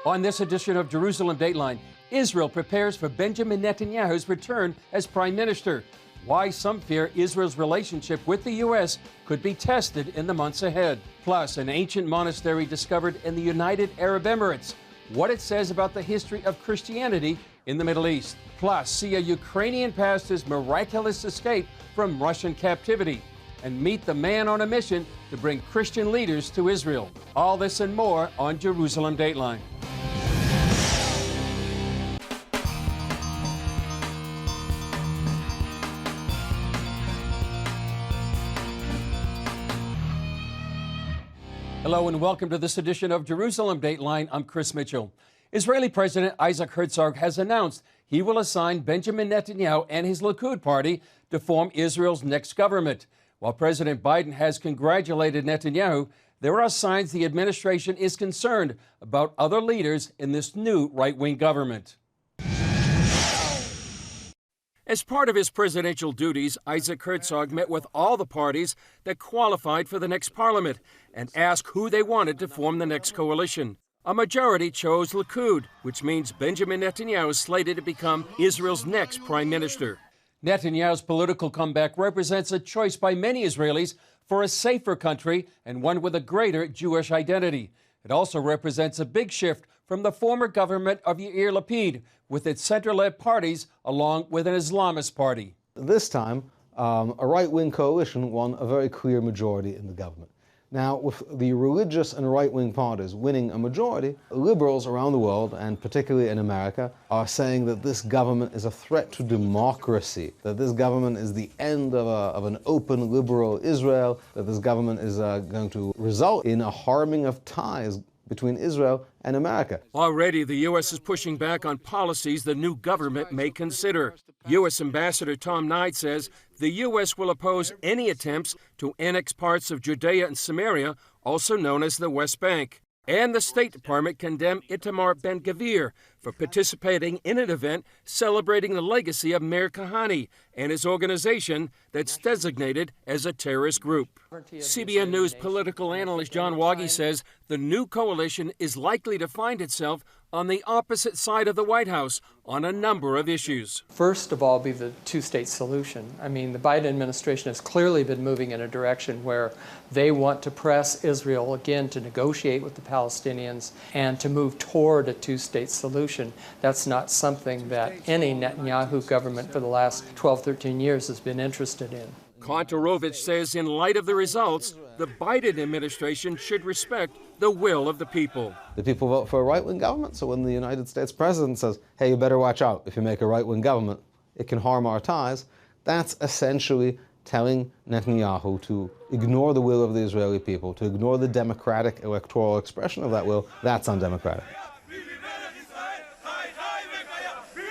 On this edition of Jerusalem Dateline, Israel prepares for Benjamin Netanyahu's return as prime minister. Why some fear Israel's relationship with the U.S. could be tested in the months ahead. Plus, an ancient monastery discovered in the United Arab Emirates. What it says about the history of Christianity in the Middle East. Plus, see a Ukrainian pastor's miraculous escape from Russian captivity. And meet the man on a mission to bring Christian leaders to Israel. All this and more on Jerusalem Dateline. Hello and welcome to this edition of Jerusalem Dateline. I'm Chris Mitchell. Israeli President Isaac Herzog has announced he will assign Benjamin Netanyahu and his Likud party to form Israel's next government. While President Biden has congratulated Netanyahu, there are signs the administration is concerned about other leaders in this new right-wing government. As part of his presidential duties, Isaac Herzog met with all the parties that qualified for the next parliament and asked who they wanted to form the next coalition. A majority chose Likud, which means Benjamin Netanyahu is slated to become Israel's next prime minister. Netanyahu's political comeback represents a choice by many Israelis for a safer country and one with a greater Jewish identity. It also represents a big shift from the former government of Yair Lapid, with its center-led parties along with an Islamist party. This time, a right-wing coalition won a very clear majority in the government. Now, with the religious and right-wing parties winning a majority, liberals around the world, and particularly in America, are saying that this government is a threat to democracy, that this government is the end of an open liberal Israel, that this government is going to result in a harming of ties between Israel and America. Already, the U.S. is pushing back on policies the new government may consider. U.S. Ambassador Tom Knight says the U.S. will oppose any attempts to annex parts of Judea and Samaria, also known as the West Bank. And the State Department condemned Itamar Ben-Gvir for participating in an event celebrating the legacy of Meir Kahane and his organization that's designated as a terrorist group. CBN News political analyst John Waggy says the new coalition is likely to find itself on the opposite side of the White House on a number of issues. First of all, be the two-state solution. I mean, the Biden administration has clearly been moving in a direction where they want to press Israel again to negotiate with the Palestinians and to move toward a two-state solution. That's not something that any Netanyahu government for the last 12, 13 years has been interested in. Kontorovich says in light of the results, the Biden administration should respect the will of the people. The people vote for a right-wing government, so when the United States president says, hey, you better watch out, if you make a right-wing government, it can harm our ties, that's essentially telling Netanyahu to ignore the will of the Israeli people, to ignore the democratic electoral expression of that will. That's undemocratic.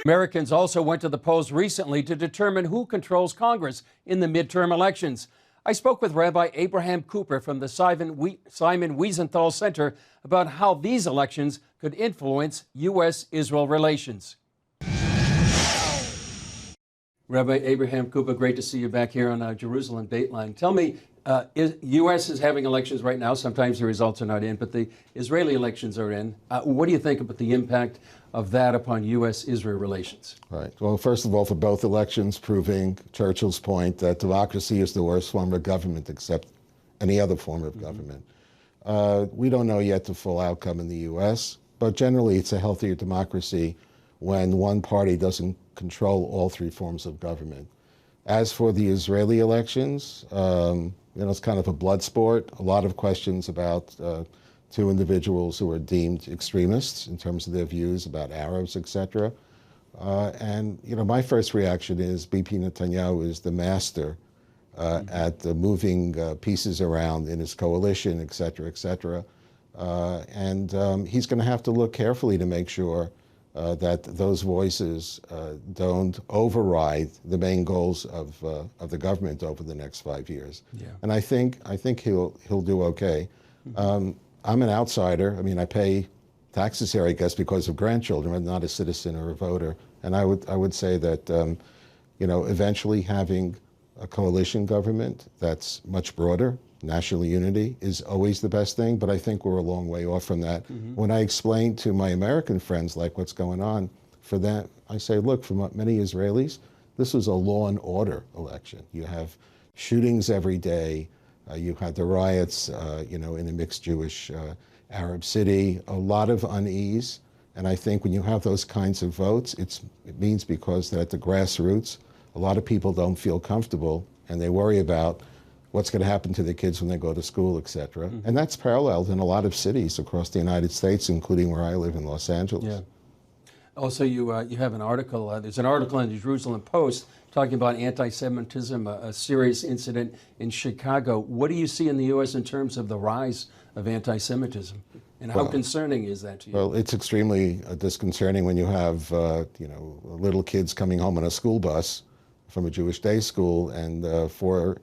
Americans also went to the polls recently to determine who controls Congress in the midterm elections. I spoke with Rabbi Abraham Cooper from the Simon Wiesenthal Center about how these elections could influence U.S.-Israel relations. Rabbi Abraham Cooper, great to see you back here on Jerusalem Dateline. Tell me, U.S. is having elections right now. Sometimes the results are not in, but the Israeli elections are in. What do you think about the impact of that upon U.S.-Israel relations? Right. Well, first of all, for both elections, proving Churchill's point that democracy is the worst form of government except any other form of government. We don't know yet the full outcome in the U.S., but generally it's a healthier democracy when one party doesn't control all three forms of government. As for the Israeli elections, it's kind of a blood sport. A lot of questions about two individuals who are deemed extremists in terms of their views about Arabs, etc. My first reaction is BP Netanyahu is the master at moving pieces around in his coalition, etc., etc. He's going to have to look carefully to make sure that those voices don't override the main goals of the government over the next 5 years. Yeah. And I think he'll do okay. I'm an outsider. I mean, I pay taxes here, I guess, because of grandchildren. I'm not a citizen or a voter. And I would say that eventually having a coalition government that's much broader national unity is always the best thing, but I think we're a long way off from that. When I explain to my American friends like what's going on, for that, I say, look, for many Israelis, this was a law and order election. You have shootings every day. You had the riots, in a mixed Jewish Arab city, a lot of unease. And I think when you have those kinds of votes, it means because that at the grassroots, a lot of people don't feel comfortable and they worry about what's going to happen to the kids when they go to school, et cetera. And that's paralleled in a lot of cities across the United States, including where I live in Los Angeles. Yeah. Also, you have an article, there's an article in the Jerusalem Post talking about anti-Semitism, a serious incident in Chicago. What do you see in the U.S. in terms of the rise of anti-Semitism? And how concerning is that to you? Well, it's extremely disconcerting when you have, little kids coming home on a school bus from a Jewish day school and 4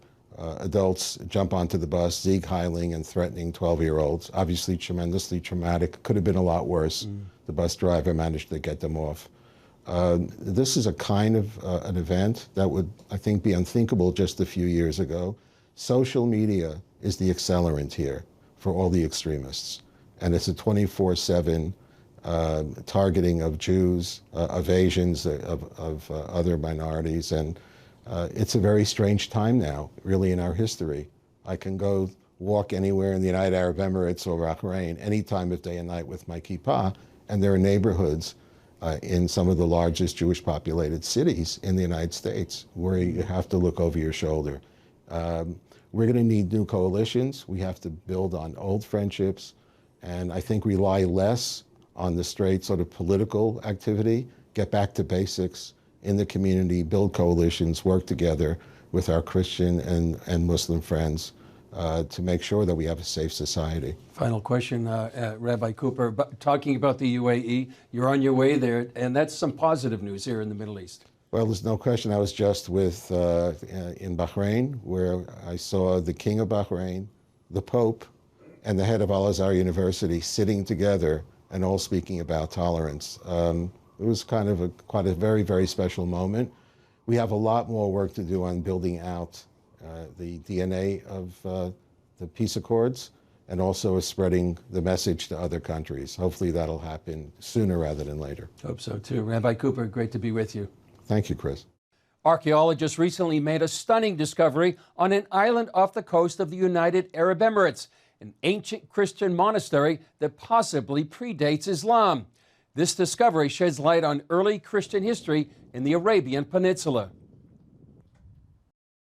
adults jump onto the bus, Sieg heiling and threatening 12-year-olds. Obviously tremendously traumatic. Could have been a lot worse. The bus driver managed to get them off. This is a kind of an event that would, I think, be unthinkable just a few years ago. Social media is the accelerant here for all the extremists. And it's a 24/7 targeting of Jews, of Asians, of other minorities. And it's a very strange time now, really, in our history. I can go walk anywhere in the United Arab Emirates or Bahrain any time of day and night with my kippah, and there are neighborhoods in some of the largest Jewish populated cities in the United States where you have to look over your shoulder. We're going to need new coalitions. We have to build on old friendships, and I think rely less on the straight sort of political activity, get back to basics in the community, build coalitions, work together with our Christian and Muslim friends to make sure that we have a safe society. Final question, Rabbi Cooper, talking about the UAE, you're on your way there, and that's some positive news here in the Middle East. Well, there's no question. I was just in Bahrain, where I saw the King of Bahrain, the Pope, and the head of Al-Azhar University sitting together and all speaking about tolerance. It was kind of quite a very, very special moment. We have a lot more work to do on building out the DNA of the peace accords and also spreading the message to other countries. Hopefully that'll happen sooner rather than later. Hope so too. Rabbi Cooper, great to be with you. Thank you, Chris. Archaeologists recently made a stunning discovery on an island off the coast of the United Arab Emirates, an ancient Christian monastery that possibly predates Islam. This discovery sheds light on early Christian history in the Arabian Peninsula.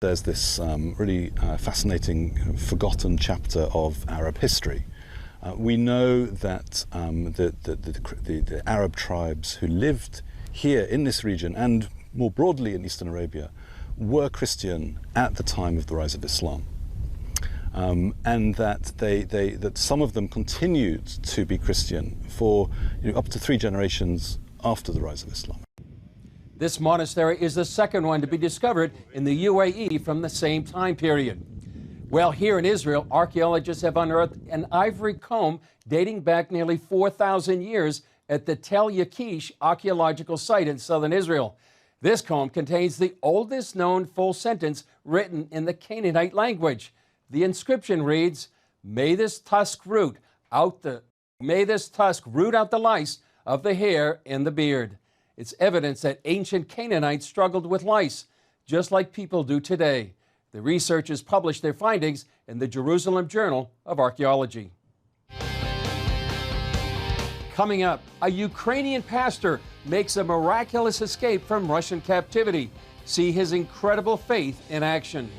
There's this really fascinating forgotten chapter of Arab history. We know that the Arab tribes who lived here in this region and more broadly in Eastern Arabia were Christian at the time of the rise of Islam. And that that some of them continued to be Christian for up to 3 generations after the rise of Islam. This monastery is the second one to be discovered in the UAE from the same time period. Well, here in Israel, archaeologists have unearthed an ivory comb dating back nearly 4,000 years at the Tel Yakish archaeological site in southern Israel. This comb contains the oldest known full sentence written in the Canaanite language. The inscription reads, "May this tusk root out the lice of the hair and the beard." It's evidence that ancient Canaanites struggled with lice, just like people do today. The researchers published their findings in the Jerusalem Journal of Archaeology. Coming up, a Ukrainian pastor makes a miraculous escape from Russian captivity. See his incredible faith in action.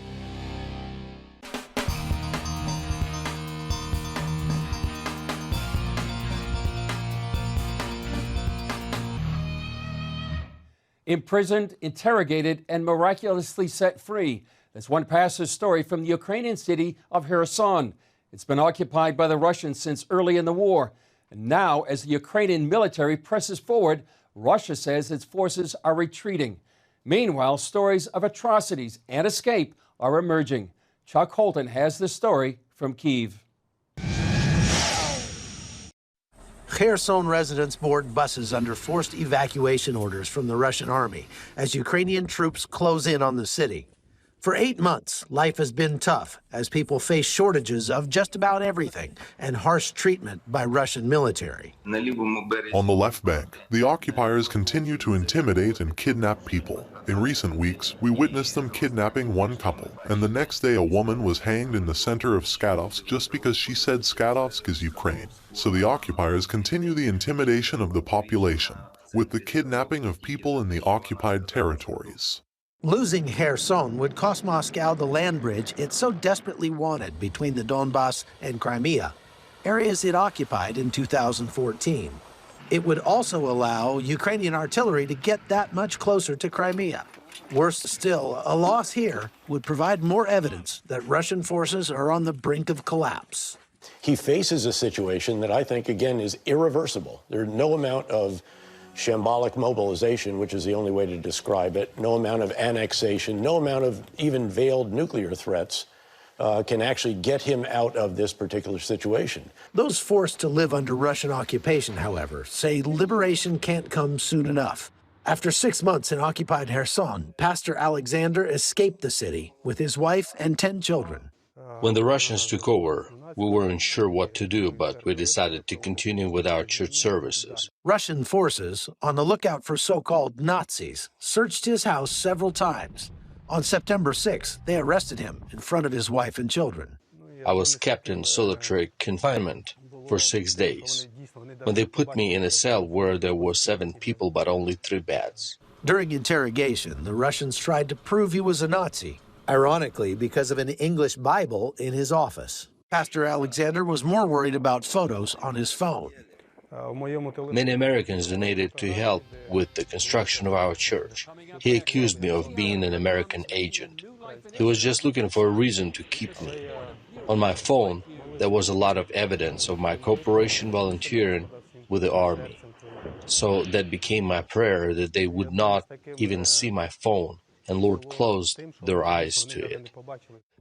Imprisoned, interrogated, and miraculously set free. That's one pastor's story from the Ukrainian city of Kherson. It's been occupied by the Russians since early in the war. And now, as the Ukrainian military presses forward, Russia says its forces are retreating. Meanwhile, stories of atrocities and escape are emerging. Chuck Holton has the story from Kyiv. Kherson residents board buses under forced evacuation orders from the Russian army as Ukrainian troops close in on the city. For 8 months, life has been tough as people face shortages of just about everything and harsh treatment by Russian military. On the left bank, the occupiers continue to intimidate and kidnap people. In recent weeks, we witnessed them kidnapping one couple, and the next day a woman was hanged in the center of Skatovsk just because she said Skatovsk is Ukraine. So the occupiers continue the intimidation of the population, with the kidnapping of people in the occupied territories. Losing Kherson would cost Moscow the land bridge it so desperately wanted between the Donbass and Crimea, areas it occupied in 2014. It would also allow Ukrainian artillery to get that much closer to Crimea. Worse still, a loss here would provide more evidence that Russian forces are on the brink of collapse. He faces a situation that I think, again, is irreversible. There's no amount of shambolic mobilization, which is the only way to describe it, no amount of annexation, no amount of even veiled nuclear threats can actually get him out of this particular situation. Those forced to live under Russian occupation, however, say liberation can't come soon enough. After 6 months in occupied Kherson, Pastor Alexander escaped the city with his wife and 10 children. When the Russians took over, we weren't sure what to do, but we decided to continue with our church services. Russian forces, on the lookout for so-called Nazis, searched his house several times. On September 6th, they arrested him in front of his wife and children. I was kept in solitary confinement for 6 days. When they put me in a cell where there were 7 people but only 3 beds. During interrogation, the Russians tried to prove he was a Nazi, ironically because of an English Bible in his office. Pastor Alexander was more worried about photos on his phone. Many Americans donated to help with the construction of our church. He accused me of being an American agent. He was just looking for a reason to keep me. On my phone, there was a lot of evidence of my cooperation volunteering with the Army. So that became my prayer that they would not even see my phone, and Lord closed their eyes to it.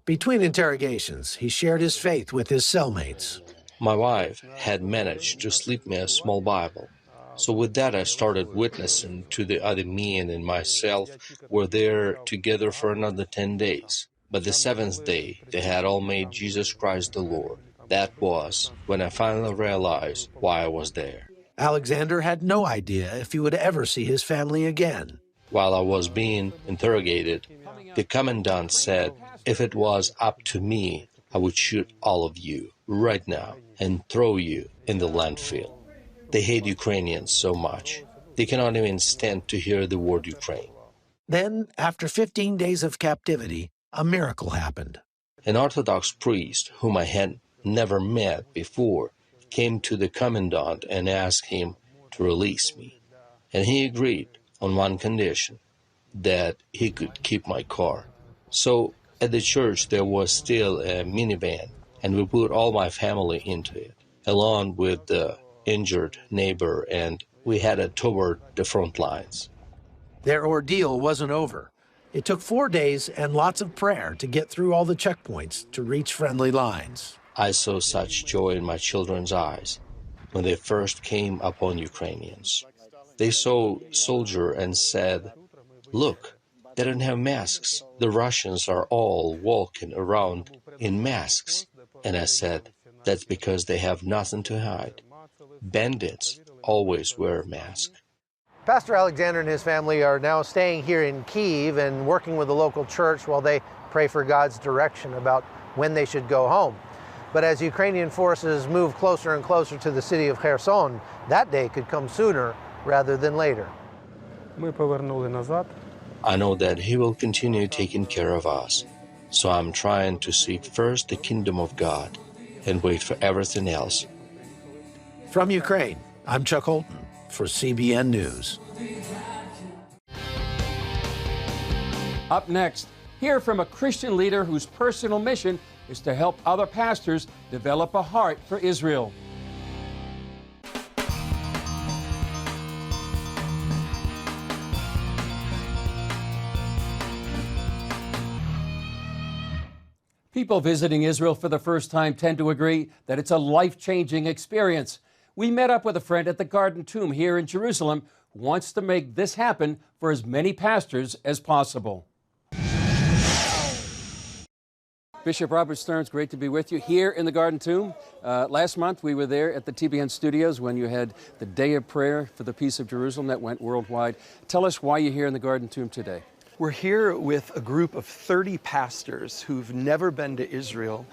Between interrogations, he shared his faith with his cellmates. My wife had managed to slip me a small Bible. So with that, I started witnessing to the other men and myself were there together for another 10 days. But the 7th day, they had all made Jesus Christ the Lord. That was when I finally realized why I was there. Alexander had no idea if he would ever see his family again. While I was being interrogated, the commandant said, if it was up to me, I would shoot all of you right now and throw you in the landfill. They hate Ukrainians so much. They cannot even stand to hear the word Ukraine. Then, after 15 days of captivity, a miracle happened. An Orthodox priest, whom I had never met before, came to the commandant and asked him to release me. And he agreed on one condition, that he could keep my car. So at the church there was still a minivan, and we put all my family into it, along with the injured neighbor, and we headed toward the front lines. Their ordeal wasn't over. It took 4 days and lots of prayer to get through all the checkpoints to reach friendly lines. I saw such joy in my children's eyes when they first came upon Ukrainians. They saw a soldier and said, "Look, they don't have masks. The Russians are all walking around in masks." And I said, that's because they have nothing to hide. Bandits always wear masks. Pastor Alexander and his family are now staying here in Kyiv and working with the local church while they pray for God's direction about when they should go home. But as Ukrainian forces move closer and closer to the city of Kherson, that day could come sooner rather than later. I know that He will continue taking care of us, so I'm trying to seek first the kingdom of God and wait for everything else. From Ukraine, I'm Chuck Holton for CBN News. Up next, hear from a Christian leader whose personal mission is to help other pastors develop a heart for Israel. People visiting Israel for the first time tend to agree that it's a life-changing experience. We met up with a friend at the Garden Tomb here in Jerusalem who wants to make this happen for as many pastors as possible. Bishop Robert Stearns, great to be with you here in the Garden Tomb. Last month we were there at the TBN studios when you had the Day of Prayer for the Peace of Jerusalem that went worldwide. Tell us why you're here in the Garden Tomb today. We're here with a group of 30 pastors who've never been to Israel,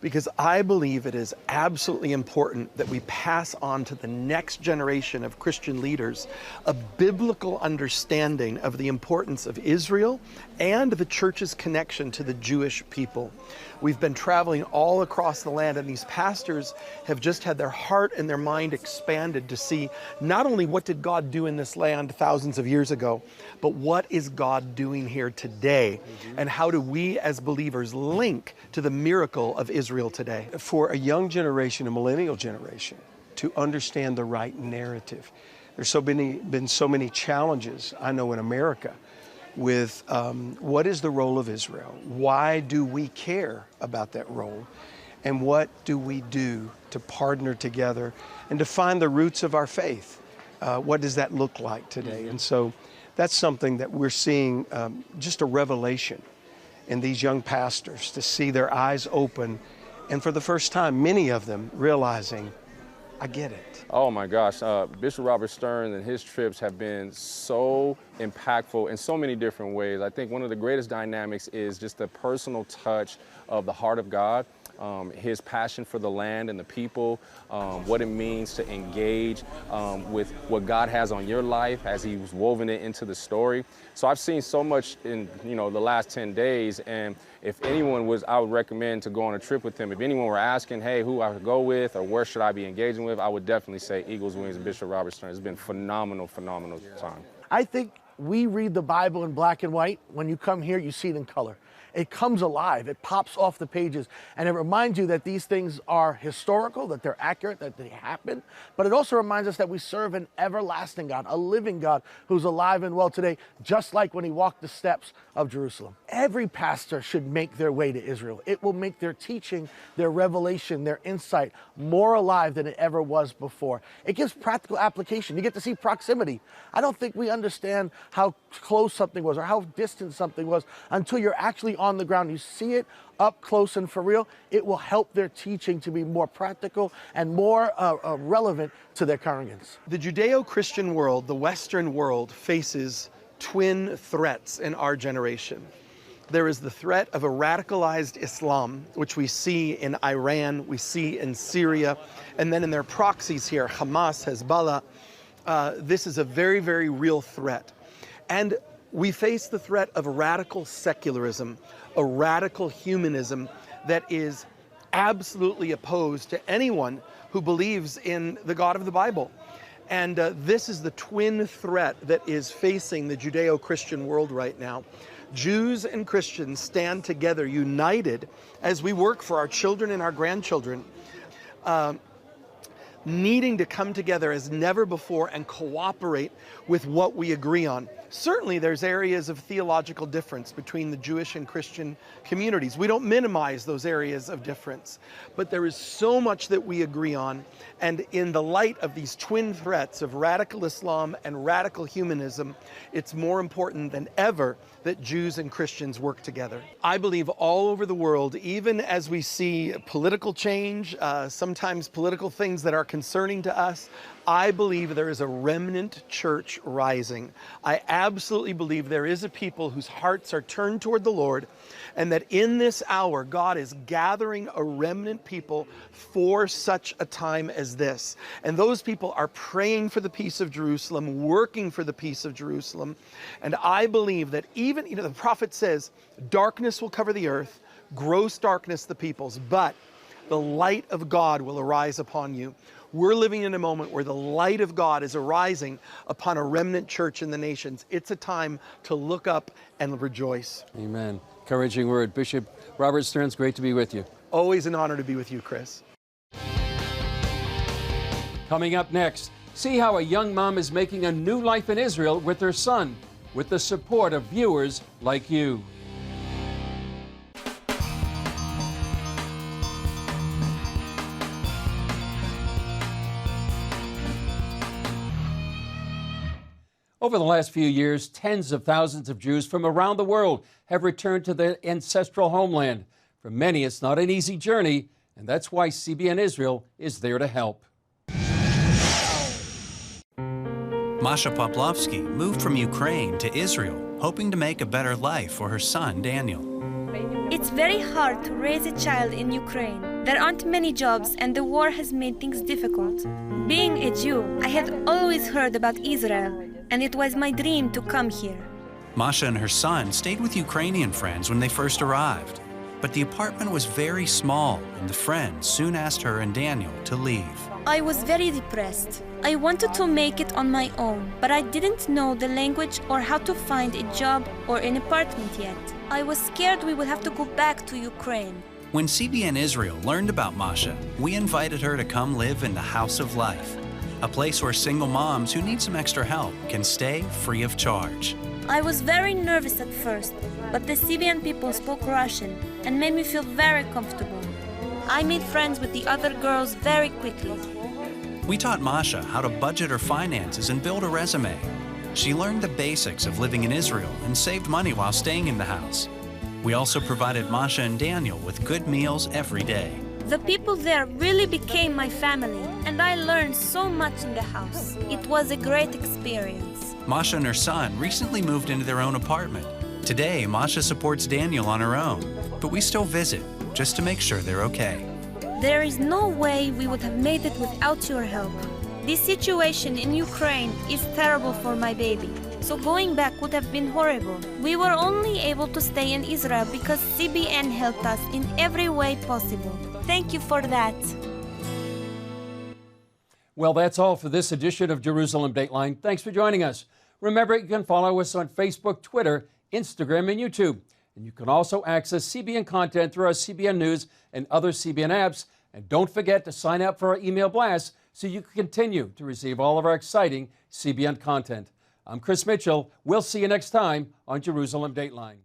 because I believe it is absolutely important that we pass on to the next generation of Christian leaders a biblical understanding of the importance of Israel and the church's connection to the Jewish people. We've been traveling all across the land, and these pastors have just had their heart and their mind expanded to see not only what did God do in this land thousands of years ago, but what is God doing here today, and how do we as believers link to the miracle of Israel today? For a young generation, a millennial generation, to understand the right narrative. There's been so many challenges, I know, in America with what is the role of Israel? Why do we care about that role? And what do we do to partner together and to find the roots of our faith? What does that look like today? And so that's something that we're seeing, just a revelation in these young pastors, to see their eyes open, and for the first time, many of them realizing, I get it. Oh my gosh, Bishop Robert Stearns and his trips have been so impactful in so many different ways. I think one of the greatest dynamics is just the personal touch of the heart of God, his passion for the land and the people, what it means to engage with what God has on your life as he's woven it into the story. So I've seen so much in the last 10 days, and if anyone was, I would recommend to go on a trip with him. If anyone were asking, hey, who I could go with or where should I be engaging with, I would definitely say Eagles Wings and Bishop Robert Stearns. It's been phenomenal time. I think we read the Bible in black and white. When you come here, you see it in color. It comes alive, it pops off the pages, and it reminds you that these things are historical, that they're accurate, that they happen, but it also reminds us that we serve an everlasting God, a living God who's alive and well today, just like when he walked the steps of Jerusalem. Every pastor should make their way to Israel. It will make their teaching, their revelation, their insight more alive than it ever was before. It gives practical application. You get to see proximity. I don't think we understand how close something was or how distant something was until you're actually on the ground. You see it up close and for real. It will help their teaching to be more practical and more relevant to their congregants. The Judeo-Christian world, the Western world, faces twin threats in our generation. There is the threat of a radicalized Islam, which we see in Iran, we see in Syria, and then in their proxies here, Hamas, Hezbollah. This is a very, very real threat. And we face the threat of radical secularism, a radical humanism that is absolutely opposed to anyone who believes in the God of the Bible. And this is the twin threat that is facing the Judeo-Christian world right now. Jews and Christians stand together, united, as we work for our children and our grandchildren, needing to come together as never before and cooperate with what we agree on. Certainly there's areas of theological difference between the Jewish and Christian communities. We don't minimize those areas of difference, but there is so much that we agree on. And in the light of these twin threats of radical Islam and radical humanism, it's more important than ever that Jews and Christians work together. I believe all over the world, even as we see political change, sometimes political things that are concerning to us, I believe there is a remnant church rising. I absolutely believe there is a people whose hearts are turned toward the Lord, and that in this hour, God is gathering a remnant people for such a time as this. And those people are praying for the peace of Jerusalem, working for the peace of Jerusalem. And I believe that even, the prophet says, darkness will cover the earth, gross darkness the peoples, but the light of God will arise upon you. We're living in a moment where the light of God is arising upon a remnant church in the nations. It's a time to look up and rejoice. Amen. Encouraging word. Bishop Robert Stearns, great to be with you. Always an honor to be with you, Chris. Coming up next, see how a young mom is making a new life in Israel with her son, with the support of viewers like you. Over the last few years, tens of thousands of Jews from around the world have returned to their ancestral homeland. For many, it's not an easy journey, and that's why CBN Israel is there to help. Masha Poplovsky moved from Ukraine to Israel, hoping to make a better life for her son, Daniel. It's very hard to raise a child in Ukraine. There aren't many jobs, and the war has made things difficult. Being a Jew, I had always heard about Israel, and it was my dream to come here. Masha and her son stayed with Ukrainian friends when they first arrived. But the apartment was very small, and the friends soon asked her and Daniel to leave. I was very depressed. I wanted to make it on my own, but I didn't know the language or how to find a job or an apartment yet. I was scared we would have to go back to Ukraine. When CBN Israel learned about Masha, we invited her to come live in the House of Life, a place where single moms who need some extra help can stay free of charge. I was very nervous at first, but the CBN people spoke Russian and made me feel very comfortable. I made friends with the other girls very quickly. We taught Masha how to budget her finances and build a resume. She learned the basics of living in Israel and saved money while staying in the house. We also provided Masha and Daniel with good meals every day. The people there really became my family, and I learned so much in the house. It was a great experience. Masha and her son recently moved into their own apartment. Today, Masha supports Daniel on her own, but we still visit just to make sure they're okay. There is no way we would have made it without your help. This situation in Ukraine is terrible for my baby, so going back would have been horrible. We were only able to stay in Israel because CBN helped us in every way possible. Thank you for that. Well, that's all for this edition of Jerusalem Dateline. Thanks for joining us. Remember, you can follow us on Facebook, Twitter, Instagram, and YouTube. And you can also access CBN content through our CBN News and other CBN apps. And don't forget to sign up for our email blast so you can continue to receive all of our exciting CBN content. I'm Chris Mitchell. We'll see you next time on Jerusalem Dateline.